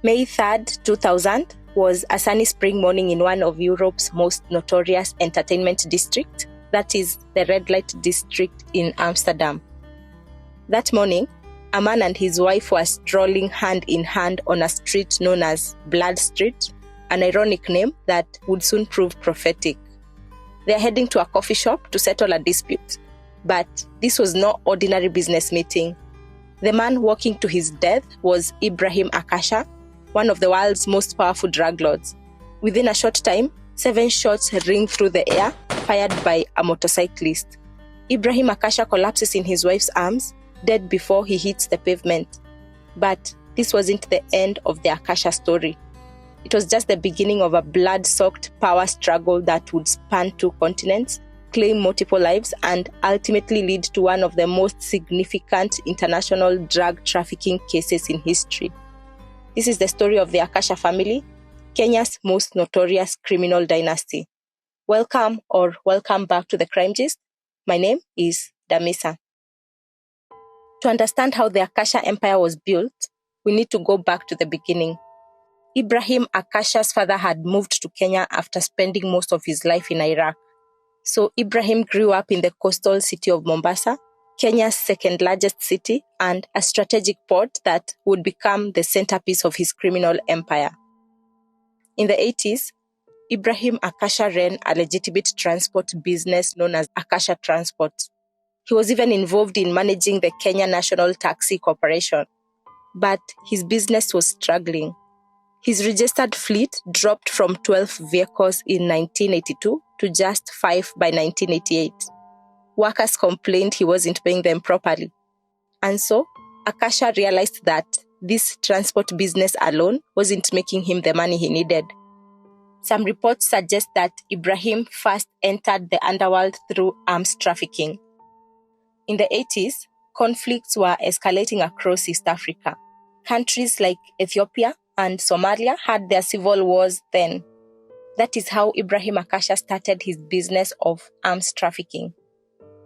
May 3rd, 2000 was a sunny spring morning in one of Europe's most notorious entertainment districts, that is, the red light district in Amsterdam. That morning, a man and his wife were strolling hand in hand on a street known as Blood Street, an ironic name that would soon prove prophetic. They are heading to a coffee shop to settle a dispute, but this was no ordinary business meeting. The man walking to his death was Ibrahim Akasha, one of the world's most powerful drug lords. Within a short time, 7 shots ring through the air, fired by a motorcyclist. Ibrahim Akasha collapses in his wife's arms, dead before he hits the pavement. But this wasn't the end of the Akasha story. It was just the beginning of a blood-soaked power struggle that would span 2 continents, claim multiple lives, and ultimately lead to one of the most significant international drug trafficking cases in history. This is the story of the Akasha family, Kenya's most notorious criminal dynasty. Welcome back to the Crime Gist. My name is Damisa. To understand how the Akasha empire was built, we need to go back to the beginning. Ibrahim Akasha's father had moved to Kenya after spending most of his life in Iraq. So Ibrahim grew up in the coastal city of Mombasa, Kenya's second largest city and a strategic port that would become the centerpiece of his criminal empire. In the 80s, Ibrahim Akasha ran a legitimate transport business known as Akasha Transport. He was even involved in managing the Kenya National Taxi Corporation. But his business was struggling. His registered fleet dropped from 12 vehicles in 1982 to just 5 by 1988. Workers complained he wasn't paying them properly. And so, Akasha realized that this transport business alone wasn't making him the money he needed. Some reports suggest that Ibrahim first entered the underworld through arms trafficking. In the 80s, conflicts were escalating across East Africa. Countries like Ethiopia and Somalia had their civil wars then. That is how Ibrahim Akasha started his business of arms trafficking.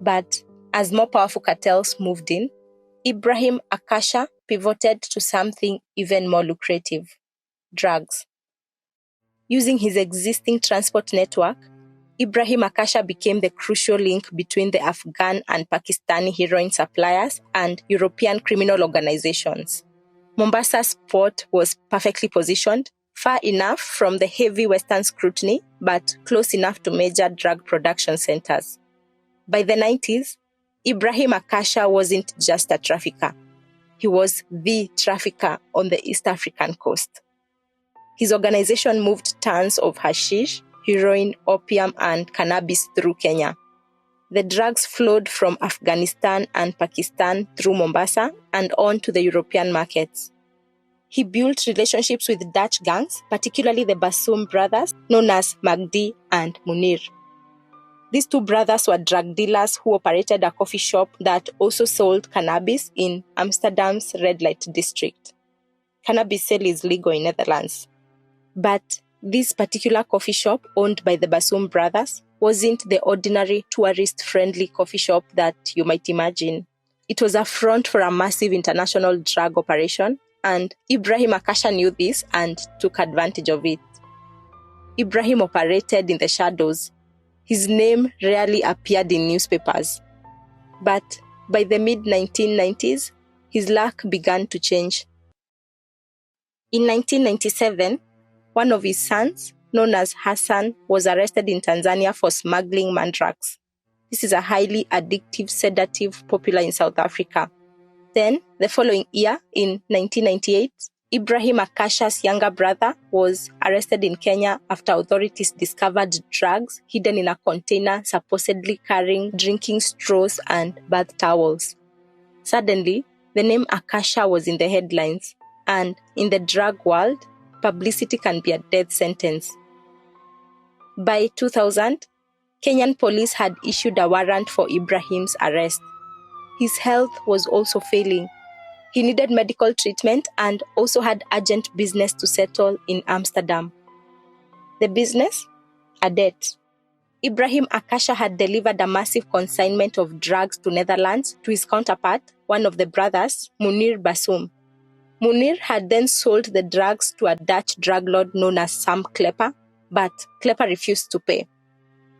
But as more powerful cartels moved in, Ibrahim Akasha pivoted to something even more lucrative: drugs. Using his existing transport network, Ibrahim Akasha became the crucial link between the Afghan and Pakistani heroin suppliers and European criminal organizations. Mombasa's port was perfectly positioned, far enough from the heavy Western scrutiny, but close enough to major drug production centers. By the 90s, Ibrahim Akasha wasn't just a trafficker. He was the trafficker on the East African coast. His organization moved tons of hashish, heroin, opium, and cannabis through Kenya. The drugs flowed from Afghanistan and Pakistan through Mombasa and on to the European markets. He built relationships with Dutch gangs, particularly the Bassoum brothers, known as Magdi and Munir. These 2 brothers were drug dealers who operated a coffee shop that also sold cannabis in Amsterdam's red light district. Cannabis sale is legal in Netherlands. But this particular coffee shop, owned by the Bassoum brothers, wasn't the ordinary tourist-friendly coffee shop that you might imagine. It was a front for a massive international drug operation, and Ibrahim Akasha knew this and took advantage of it. Ibrahim operated in the shadows. His name rarely appeared in newspapers. But by the mid-1990s, his luck began to change. In 1997, one of his sons, known as Hassan, was arrested in Tanzania for smuggling mandrax. This is a highly addictive sedative popular in South Africa. Then, the following year, in 1998, Ibrahim Akasha's younger brother was arrested in Kenya after authorities discovered drugs hidden in a container supposedly carrying drinking straws and bath towels. Suddenly, the name Akasha was in the headlines, and in the drug world, publicity can be a death sentence. By 2000, Kenyan police had issued a warrant for Ibrahim's arrest. His health was also failing. He needed medical treatment and also had urgent business to settle in Amsterdam. The business? A debt. Ibrahim Akasha had delivered a massive consignment of drugs to Netherlands to his counterpart, one of the brothers, Munir Bassoum. Munir had then sold the drugs to a Dutch drug lord known as Sam Klepper, but Klepper refused to pay.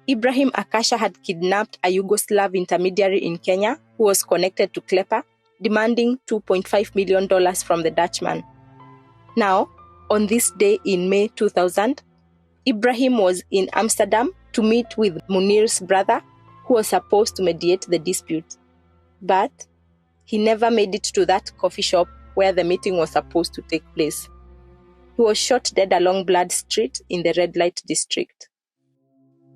Ibrahim Akasha had kidnapped a Yugoslav intermediary in Kenya who was connected to Klepper, demanding $2.5 million from the Dutchman. Now, on this day in May 2000, Ibrahim was in Amsterdam to meet with Munir's brother, who was supposed to mediate the dispute. But he never made it to that coffee shop where the meeting was supposed to take place. He was shot dead along Blood Street in the red light district.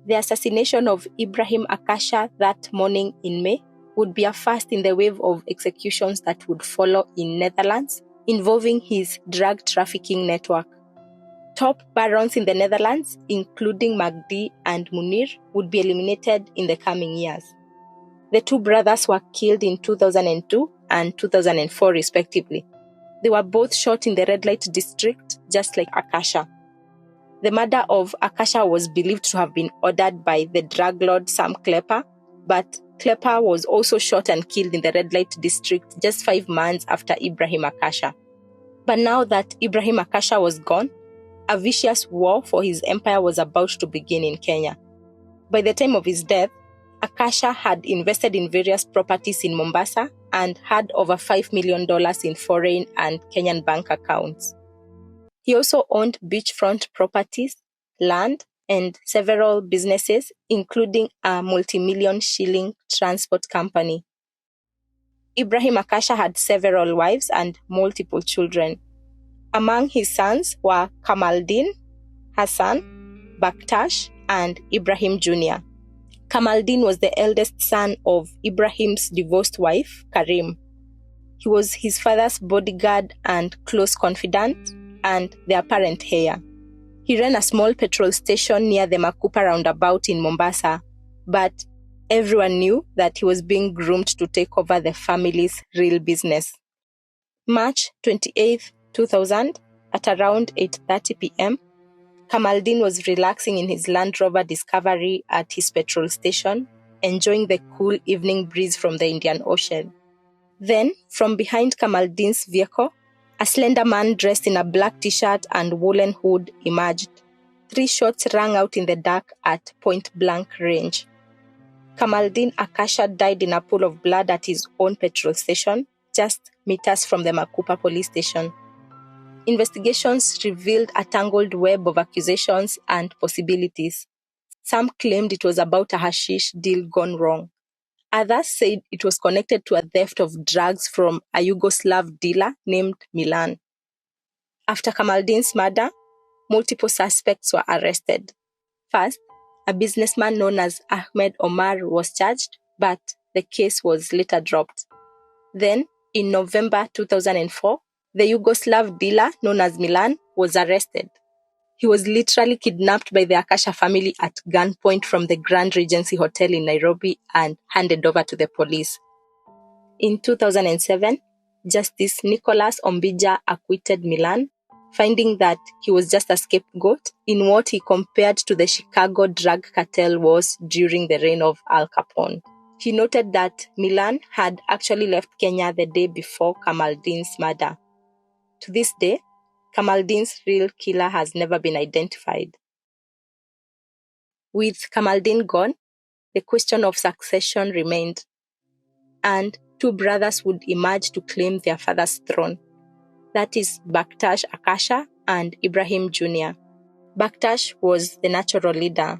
The assassination of Ibrahim Akasha that morning in May would be a first in the wave of executions that would follow in Netherlands, involving his drug trafficking network. Top barons in the Netherlands, including Magdi and Munir, would be eliminated in the coming years. The two brothers were killed in 2002 and 2004 respectively. They were both shot in the red light district, just like Akasha. The murder of Akasha was believed to have been ordered by the drug lord Sam Klepper, but Klepper was also shot and killed in the red light district just 5 months after Ibrahim Akasha. But now that Ibrahim Akasha was gone, a vicious war for his empire was about to begin in Kenya. By the time of his death, Akasha had invested in various properties in Mombasa and had over $5 million in foreign and Kenyan bank accounts. He also owned beachfront properties, land, and several businesses, including a multi-million shilling transport company. Ibrahim Akasha had several wives and multiple children. Among his sons were Kamaldeen, Hassan, Baktash, and Ibrahim Jr. Kamaldeen was the eldest son of Ibrahim's divorced wife, Karim. He was his father's bodyguard and close confidant, and the apparent heir. He ran a small petrol station near the Makupa roundabout in Mombasa, but everyone knew that he was being groomed to take over the family's real business. March 28, 2000, at around 8:30 p.m., Kamaldeen was relaxing in his Land Rover Discovery at his petrol station, enjoying the cool evening breeze from the Indian Ocean. Then, from behind Kamaldeen's vehicle, a slender man dressed in a black t-shirt and woolen hood emerged. 3 shots rang out in the dark at point-blank range. Kamaldeen Akasha died in a pool of blood at his own petrol station, just meters from the Makupa police station. Investigations revealed a tangled web of accusations and possibilities. Some claimed it was about a hashish deal gone wrong. Others said it was connected to a theft of drugs from a Yugoslav dealer named Milan. After Kamaldeen's murder, multiple suspects were arrested. First, a businessman known as Ahmed Omar was charged, but the case was later dropped. Then, in November 2004, the Yugoslav dealer known as Milan was arrested. He was literally kidnapped by the Akasha family at gunpoint from the Grand Regency Hotel in Nairobi and handed over to the police. In 2007, Justice Nicholas Ombija acquitted Milan, finding that he was just a scapegoat in what he compared to the Chicago drug cartel wars during the reign of Al Capone. He noted that Milan had actually left Kenya the day before Kamaldeen's murder. To this day, Kamaldeen's real killer has never been identified. With Kamaldeen gone, the question of succession remained, and 2 brothers would emerge to claim their father's throne. That is Baktash Akasha and Ibrahim Jr. Baktash was the natural leader.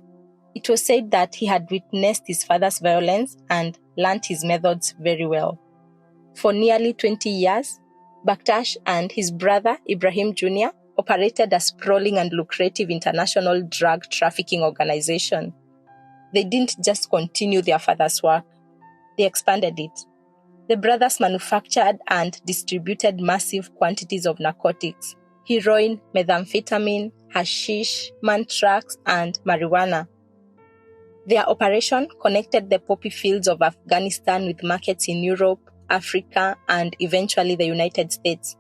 It was said that he had witnessed his father's violence and learnt his methods very well. For nearly 20 years, Baktash and his brother Ibrahim Jr. operated a sprawling and lucrative international drug trafficking organization. They didn't just continue their father's work, they expanded it. The brothers manufactured and distributed massive quantities of narcotics: heroin, methamphetamine, hashish, mantrax, and marijuana. Their operation connected the poppy fields of Afghanistan with markets in Europe, Africa, and eventually the United States.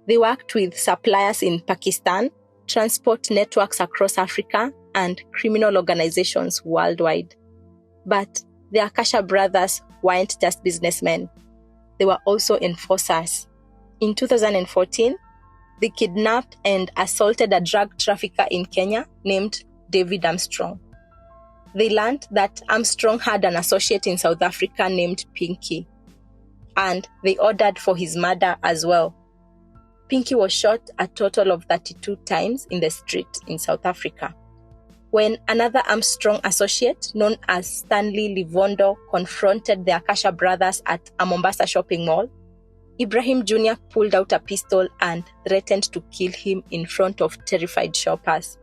They worked with suppliers in Pakistan, transport networks across Africa, and criminal organizations worldwide. But the Akasha brothers weren't just businessmen. They were also enforcers. In 2014, they kidnapped and assaulted a drug trafficker in Kenya named David Armstrong. They learned that Armstrong had an associate in South Africa named Pinky, and they ordered for his murder as well. Pinky was shot a total of 32 times in the street in South Africa. When another Armstrong associate, known as Stanley Livondo, confronted the Akasha brothers at a Mombasa shopping mall, Ibrahim Jr. pulled out a pistol and threatened to kill him in front of terrified shoppers.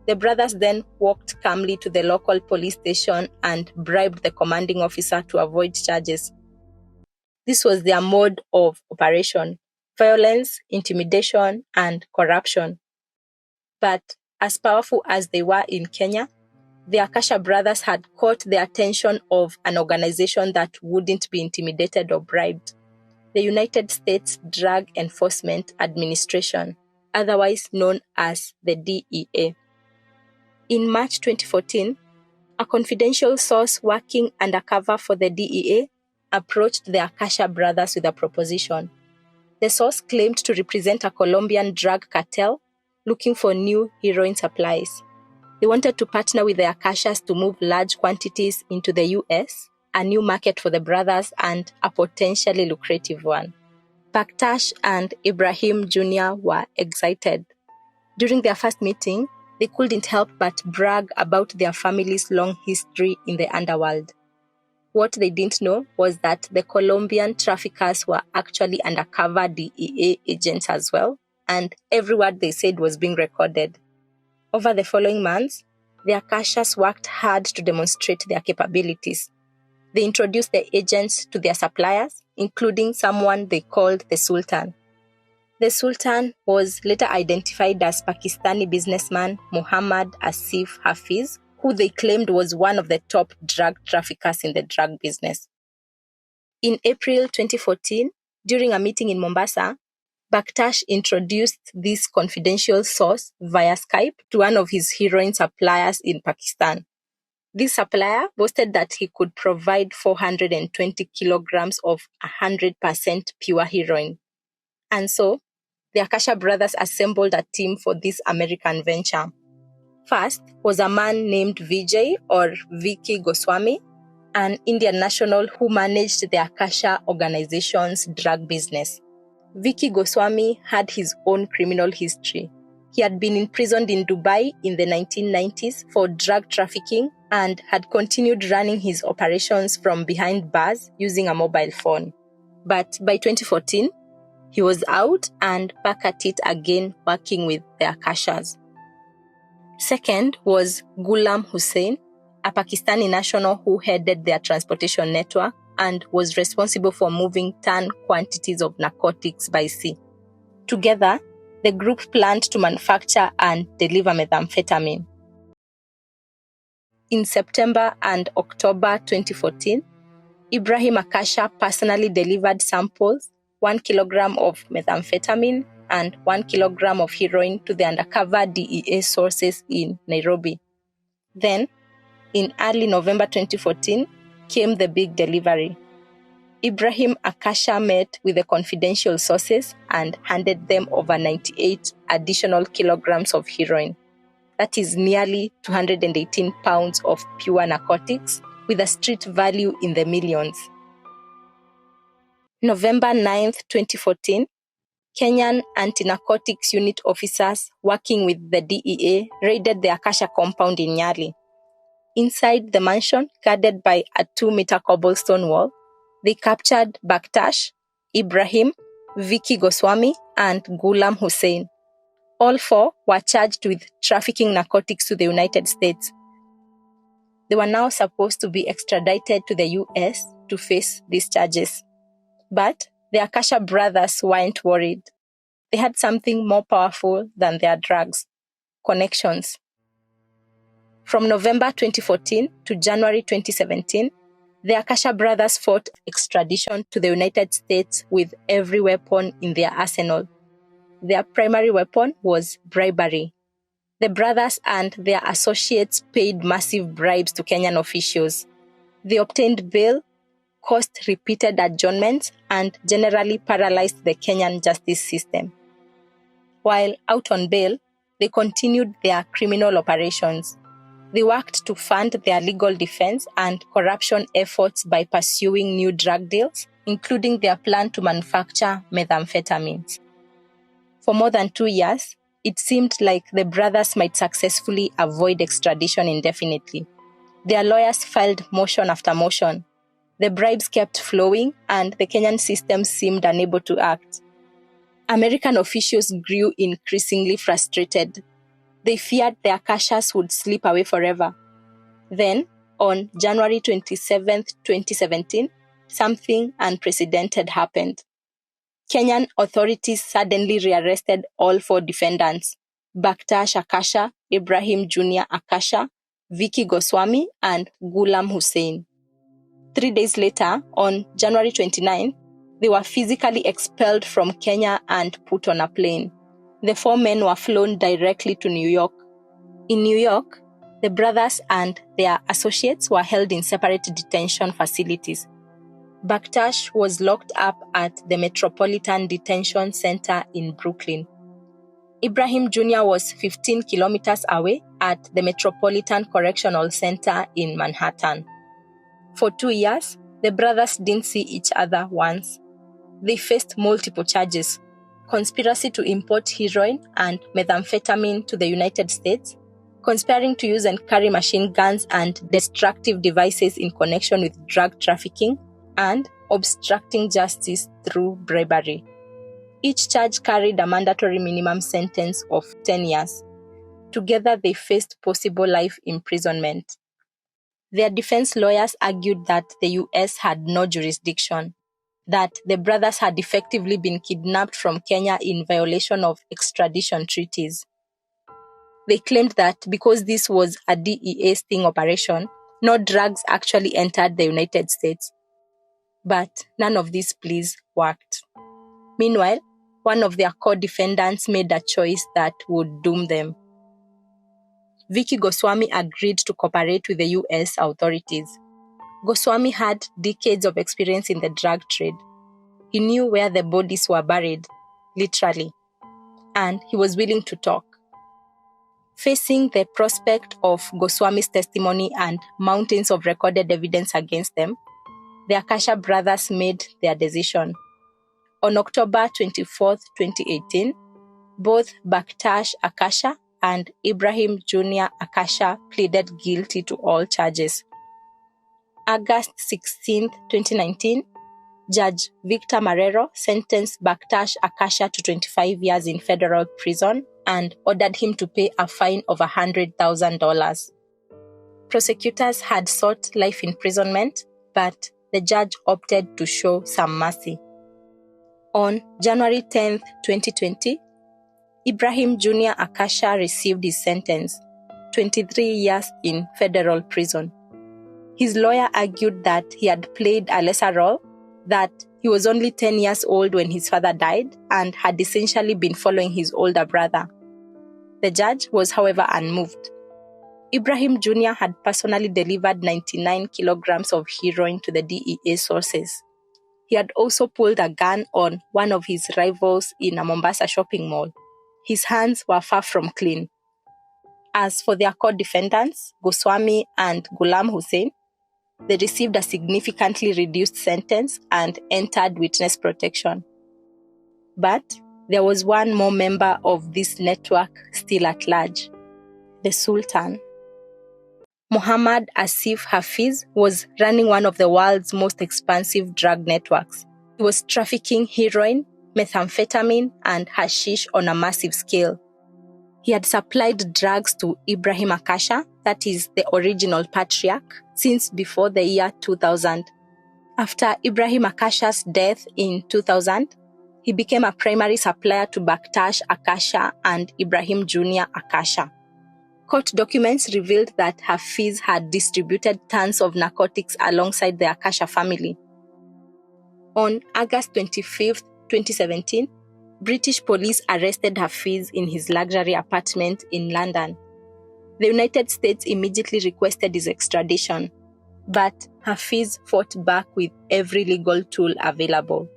The brothers then walked calmly to the local police station and bribed the commanding officer to avoid charges. This was their mode of operation: violence, intimidation, and corruption. But as powerful as they were in Kenya, the Akasha brothers had caught the attention of an organization that wouldn't be intimidated or bribed: the United States Drug Enforcement Administration, otherwise known as the DEA. In March 2014, a confidential source working undercover for the DEA approached the Akasha brothers with a proposition. The source claimed to represent a Colombian drug cartel looking for new heroin supplies. They wanted to partner with the Akashas to move large quantities into the US, a new market for the brothers and a potentially lucrative one. Baktash and Ibrahim Jr. were excited. During their first meeting, they couldn't help but brag about their family's long history in the underworld. What they didn't know was that the Colombian traffickers were actually undercover DEA agents as well, and every word they said was being recorded. Over the following months, the Akashas worked hard to demonstrate their capabilities. They introduced the agents to their suppliers, including someone they called the Sultan. The Sultan was later identified as Pakistani businessman Muhammad Asif Hafiz, who they claimed was one of the top drug traffickers in the drug business. In April 2014, during a meeting in Mombasa, Baktash introduced this confidential source via Skype to one of his heroin suppliers in Pakistan. This supplier boasted that he could provide 420 kilograms of 100% pure heroin. And so, the Akasha brothers assembled a team for this American venture. First was a man named Vijay or Vicky Goswami, an Indian national who managed the Akasha organization's drug business. Vicky Goswami had his own criminal history. He had been imprisoned in Dubai in the 1990s for drug trafficking and had continued running his operations from behind bars using a mobile phone. But by 2014, he was out and back at it again, working with the Akashas. Second was Ghulam Hussain, a Pakistani national who headed their transportation network and was responsible for moving ton quantities of narcotics by sea. Together, the group planned to manufacture and deliver methamphetamine. In September and October 2014, Ibrahim Akasha personally delivered samples, 1 kilogram of methamphetamine and 1 kilogram of heroin to the undercover DEA sources in Nairobi. Then, in early November 2014, came the big delivery. Ibrahim Akasha met with the confidential sources and handed them over 98 additional kilograms of heroin. That is nearly 218 pounds of pure narcotics with a street value in the millions. November 9th, 2014, Kenyan anti-narcotics unit officers working with the DEA raided the Akasha compound in Nyali. Inside the mansion, guarded by a 2-meter cobblestone wall, they captured Baktash, Ibrahim, Vicky Goswami, and Ghulam Hussain. All 4 were charged with trafficking narcotics to the United States. They were now supposed to be extradited to the US to face these charges. But the Akasha brothers weren't worried. They had something more powerful than their drugs: connections. From November 2014 to January 2017, the Akasha brothers fought extradition to the United States with every weapon in their arsenal. Their primary weapon was bribery. The brothers and their associates paid massive bribes to Kenyan officials. They obtained bail, caused repeated adjournments, and generally paralyzed the Kenyan justice system. While out on bail, they continued their criminal operations. They worked to fund their legal defense and corruption efforts by pursuing new drug deals, including their plan to manufacture methamphetamines. For more than 2 years, it seemed like the brothers might successfully avoid extradition indefinitely. Their lawyers filed motion after motion. The bribes kept flowing, and the Kenyan system seemed unable to act. American officials grew increasingly frustrated. They feared the Akashas would slip away forever. Then, on January 27, 2017, something unprecedented happened. Kenyan authorities suddenly rearrested all 4 defendants: Baktash Akasha, Ibrahim Jr. Akasha, Vicky Goswami, and Ghulam Hussein. 3 days later, on January 29, they were physically expelled from Kenya and put on a plane. The 4 men were flown directly to New York. In New York, the brothers and their associates were held in separate detention facilities. Baktash was locked up at the Metropolitan Detention Center in Brooklyn. Ibrahim Jr. was 15 kilometers away at the Metropolitan Correctional Center in Manhattan. For 2 years, the brothers didn't see each other once. They faced multiple charges: conspiracy to import heroin and methamphetamine to the United States, conspiring to use and carry machine guns and destructive devices in connection with drug trafficking, and obstructing justice through bribery. Each charge carried a mandatory minimum sentence of 10 years. Together, they faced possible life imprisonment. Their defense lawyers argued that the US had no jurisdiction, that the brothers had effectively been kidnapped from Kenya in violation of extradition treaties. They claimed that because this was a DEA sting operation, no drugs actually entered the United States. But none of these pleas worked. Meanwhile, one of their co-defendants made a choice that would doom them. Vicky Goswami agreed to cooperate with the US authorities. Goswami had decades of experience in the drug trade. He knew where the bodies were buried, literally, and he was willing to talk. Facing the prospect of Goswami's testimony and mountains of recorded evidence against them, the Akasha brothers made their decision. On October 24, 2018, both Baktash Akasha and Ibrahim Jr. Akasha pleaded guilty to all charges. August 16, 2019, Judge Victor Marrero sentenced Baktash Akasha to 25 years in federal prison and ordered him to pay a fine of $100,000. Prosecutors had sought life imprisonment, but the judge opted to show some mercy. On January 10, 2020, Ibrahim Jr. Akasha received his sentence, 23 years in federal prison. His lawyer argued that he had played a lesser role, that he was only 10 years old when his father died and had essentially been following his older brother. The judge was, however, unmoved. Ibrahim Jr. had personally delivered 99 kilograms of heroin to the DEA sources. He had also pulled a gun on one of his rivals in a Mombasa shopping mall. His hands were far from clean. As for their co-defendants, Goswami and Ghulam Hussein, they received a significantly reduced sentence and entered witness protection. But there was one more member of this network still at large: the Sultan. Muhammad Asif Hafiz was running one of the world's most expansive drug networks. He was trafficking heroin, methamphetamine, and hashish on a massive scale. He had supplied drugs to Ibrahim Akasha, that is the original patriarch, since before the year 2000. After Ibrahim Akasha's death in 2000, he became a primary supplier to Baktash Akasha and Ibrahim Jr. Akasha. Court documents revealed that Hafiz had distributed tons of narcotics alongside the Akasha family. On August 25, 2017, British police arrested Hafiz in his luxury apartment in London. The United States immediately requested his extradition. but Hafiz fought back with every legal tool available.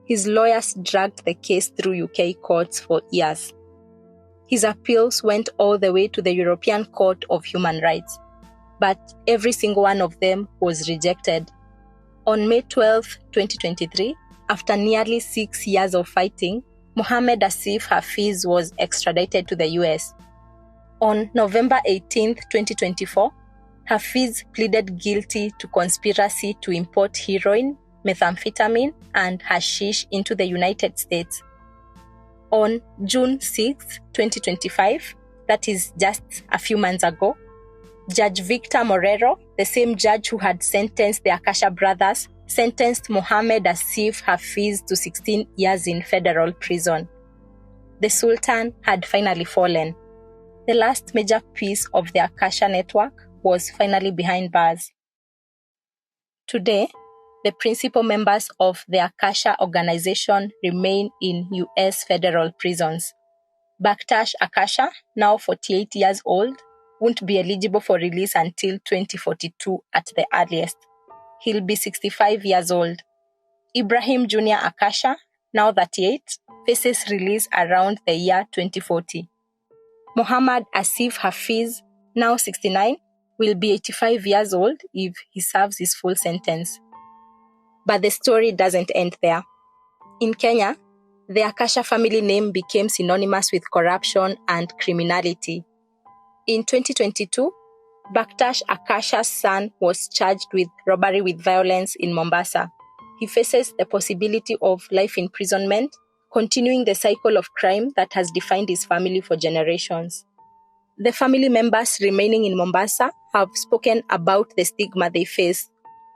His lawyers dragged the case through UK courts for years. His appeals went all the way to the European Court of Human Rights, but every single one of them was rejected. On May 12, 2023, after nearly 6 years of fighting, Mohammed Asif Hafiz was extradited to the US. On November 18, 2024, Hafiz pleaded guilty to conspiracy to import heroin, methamphetamine, and hashish into the United States. On June 6, 2025, that is just a few months ago, Judge Victor Morero, the same judge who had sentenced the Akasha brothers, sentenced Mohammed Asif Hafiz to 16 years in federal prison. The Sultan had finally fallen. The last major piece of the Akasha network was finally behind bars. Today, the principal members of the Akasha organization remain in US federal prisons. Baktash Akasha, now 48 years old, won't be eligible for release until 2042 at the earliest. He'll be 65 years old. Ibrahim Jr. Akasha, now 38, faces release around the year 2040. Mohammed Asif Hafiz, now 69, will be 85 years old if he serves his full sentence. But the story doesn't end there. In Kenya, the Akasha family name became synonymous with corruption and criminality. In 2022, Baktash Akasha's son was charged with robbery with violence in Mombasa. He faces the possibility of life imprisonment, continuing the cycle of crime that has defined his family for generations. The family members remaining in Mombasa have spoken about the stigma they face.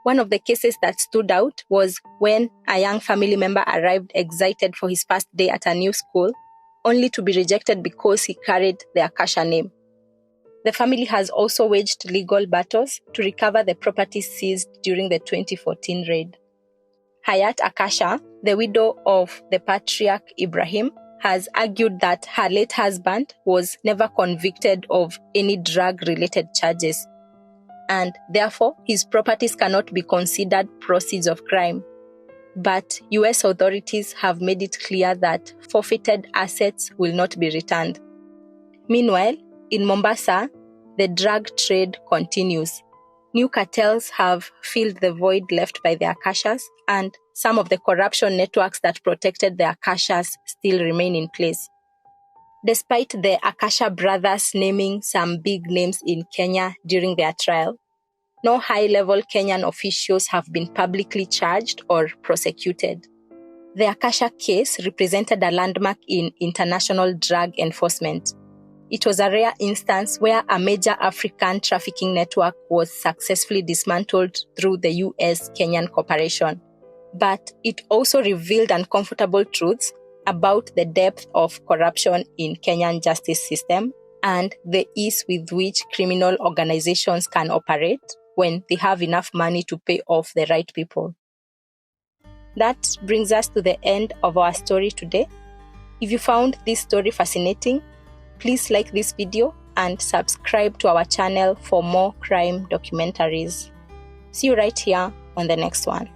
One of the cases that stood out was when a young family member arrived excited for his first day at a new school, only to be rejected because he carried the Akasha name. The family has also waged legal battles to recover the property seized during the 2014 raid. Hayat Akasha, the widow of the patriarch Ibrahim, has argued that her late husband was never convicted of any drug-related charges, and therefore his properties cannot be considered proceeds of crime. But US authorities have made it clear that forfeited assets will not be returned. Meanwhile, in Mombasa, the drug trade continues. New cartels have filled the void left by the Akashas, and some of the corruption networks that protected the Akashas still remain in place. Despite the Akasha brothers naming some big names in Kenya during their trial, no high-level Kenyan officials have been publicly charged or prosecuted. The Akasha case represented a landmark in international drug enforcement. It was a rare instance where a major African trafficking network was successfully dismantled through the US-Kenyan cooperation. But it also revealed uncomfortable truths about the depth of corruption in Kenyan justice system and the ease with which criminal organizations can operate when they have enough money to pay off the right people. That brings us to the end of our story today. If you found this story fascinating, please like this video and subscribe to our channel for more crime documentaries. See you right here on the next one.